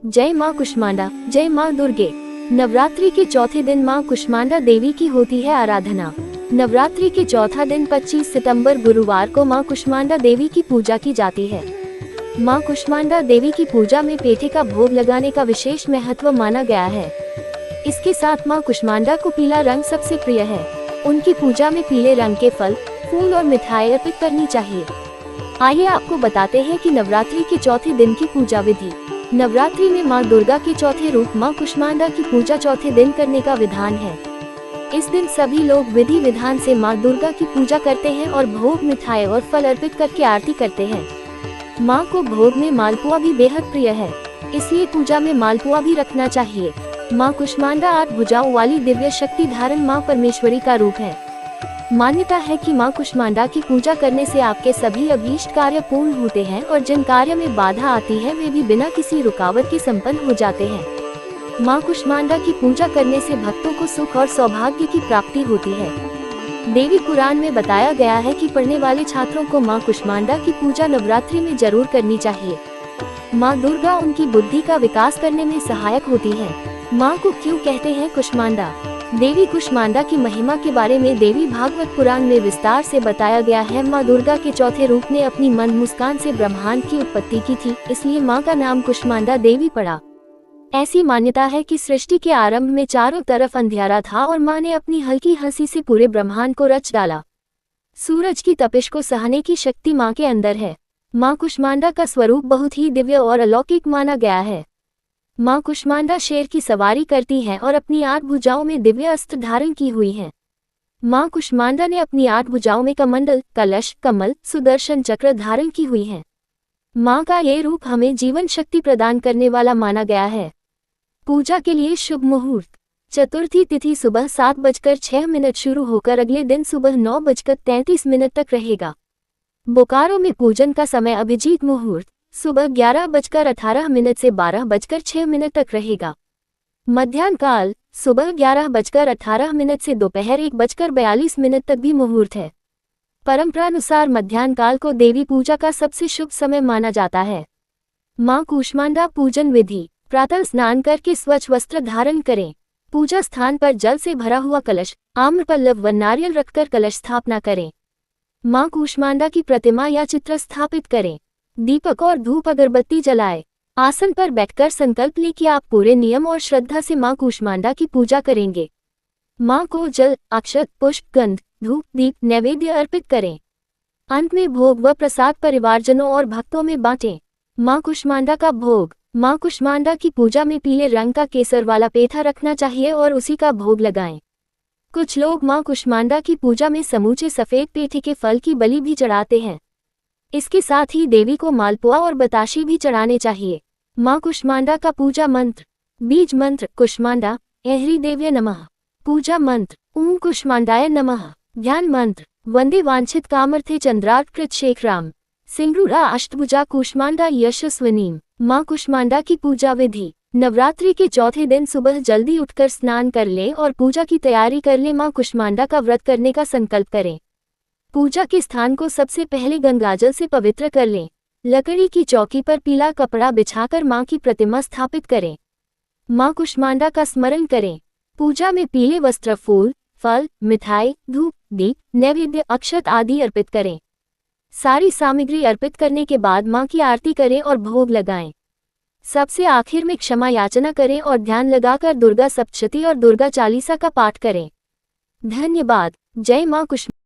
जय माँ कुष्मांडा, जय माँ दुर्गे। नवरात्रि के चौथे दिन माँ कुष्मांडा देवी की होती है आराधना। नवरात्रि के चौथा दिन 25 सितंबर गुरुवार को माँ कुष्मांडा देवी की पूजा की जाती है। माँ कुष्मांडा देवी की पूजा में पेठे का भोग लगाने का विशेष महत्व माना गया है। इसके साथ माँ कुष्मांडा को पीला रंग सबसे प्रिय है। उनकी पूजा में पीले रंग के फल, फूल और मिठाई अर्पित करनी चाहिए। आइए आपको बताते हैं कि नवरात्रि के चौथे दिन की पूजा विधि। नवरात्रि में माँ दुर्गा के चौथे रूप माँ कुष्मांडा की पूजा चौथे दिन करने का विधान है। इस दिन सभी लोग विधि विधान से माँ दुर्गा की पूजा करते हैं और भोग, मिठाई और फल अर्पित करके आरती करते हैं। माँ को भोग में मालपुआ भी बेहद प्रिय है, इसलिए पूजा में मालपुआ भी रखना चाहिए। माँ कुष्मांडा 8 भुजाओं वाली दिव्य शक्ति धारण माँ परमेश्वरी का रूप है। मान्यता है कि माँ कुष्मांडा की पूजा करने से आपके सभी अभीष्ट कार्य पूर्ण होते हैं और जिन कार्य में बाधा आती है वे भी बिना किसी रुकावट के संपन्न हो जाते हैं। माँ कुष्मांडा की पूजा करने से भक्तों को सुख और सौभाग्य की प्राप्ति होती है। देवी पुराण में बताया गया है कि पढ़ने वाले छात्रों को माँ कुष्मांडा की पूजा नवरात्रि में जरूर करनी चाहिए। माँ दुर्गा उनकी बुद्धि का विकास करने में सहायक होती है। माँ को क्यों कहते हैं कुष्मांडा? देवी कुष्मांडा की महिमा के बारे में देवी भागवत पुराण में विस्तार से बताया गया है। माँ दुर्गा के चौथे रूप ने अपनी मंद मुस्कान से ब्रह्मांड की उत्पत्ति की थी, इसलिए माँ का नाम कुष्मांडा देवी पड़ा। ऐसी मान्यता है कि सृष्टि के आरंभ में चारों तरफ अंधियारा था और माँ ने अपनी हल्की हंसी से पूरे ब्रह्मांड को रच डाला। सूरज की तपिश को सहने की शक्ति माँ के अंदर है। माँ कुष्मांडा का स्वरूप बहुत ही दिव्य और अलौकिक माना गया है। माँ कुष्मांडा शेर की सवारी करती हैं और अपनी 8 भुजाओं में दिव्य अस्त्र धारण की हुई हैं। माँ कुष्मांडा ने अपनी 8 भुजाओं में कमंडल, कलश, कमल, सुदर्शन चक्र धारण की हुई हैं। माँ का ये रूप हमें जीवन शक्ति प्रदान करने वाला माना गया है। पूजा के लिए शुभ मुहूर्त। चतुर्थी तिथि सुबह 7:06 शुरू होकर अगले दिन सुबह 9:33 तक रहेगा। बोकारो में पूजन का समय अभिजीत मुहूर्त सुबह 11:18 से 12:06 तक रहेगा। मध्याह्न काल सुबह 11:18 से दोपहर 1:42 तक भी मुहूर्त है। परंपरानुसार मध्याह्न काल को देवी पूजा का सबसे शुभ समय माना जाता है। माँ कुष्मांडा पूजन विधि। प्रातः स्नान करके स्वच्छ वस्त्र धारण करें। पूजा स्थान पर जल से भरा हुआ कलश, आम्रपल्लव व नारियल रखकर कलश स्थापना करें। माँ कुष्मांडा की प्रतिमा या चित्र स्थापित करें। दीपक और धूप अगरबत्ती जलाएं। आसन पर बैठकर संकल्प लें कि आप पूरे नियम और श्रद्धा से माँ कुष्मांडा की पूजा करेंगे। माँ को जल, अक्षत, पुष्प, गंध, धूप, दीप, नैवेद्य अर्पित करें। अंत में भोग व प्रसाद परिवारजनों और भक्तों में बांटें। माँ कुष्मांडा का भोग। माँ कुष्मांडा की पूजा में पीले रंग का केसर वाला पेठा रखना चाहिए और उसी का भोग लगाएं। कुछ लोग माँ कुष्मांडा की पूजा में समूचे सफेद पेठे के फल की बलि भी चढ़ाते हैं। इसके साथ ही देवी को मालपुआ और बताशे भी चढ़ाने चाहिए। माँ कुष्मांडा का पूजा मंत्र। बीज मंत्र कुष्मांडा ऐहरी देव्य नमः। पूजा मंत्र ओम कुष्मांडाय नमः। ध्यान मंत्र वंदे वांछित कामर्थे चंद्रार्कृत शेखराम सिंगरूरा अष्टभुजा कुष्मांडा यशस्विनीम। माँ कुष्मांडा की पूजा विधि। नवरात्रि के चौथे दिन सुबह जल्दी उठकर स्नान कर लें और पूजा की तैयारी कर लें। माँ कुष्मांडा का व्रत करने का संकल्प करें। पूजा के स्थान को सबसे पहले गंगाजल से पवित्र कर लें। लकड़ी की चौकी पर पीला कपड़ा बिछाकर माँ की प्रतिमा स्थापित करें। माँ कुष्मांडा का स्मरण करें। पूजा में पीले वस्त्र, फूल, फल, मिठाई, धूप, दीप, नैवेद्य, अक्षत आदि अर्पित करें। सारी सामग्री अर्पित करने के बाद माँ की आरती करें और भोग लगाएं। सबसे आखिर में क्षमा याचना करें और ध्यान लगाकर दुर्गा सप्तशती और दुर्गा चालीसा का पाठ करें। धन्यवाद। जय माँ कुष्मांडा।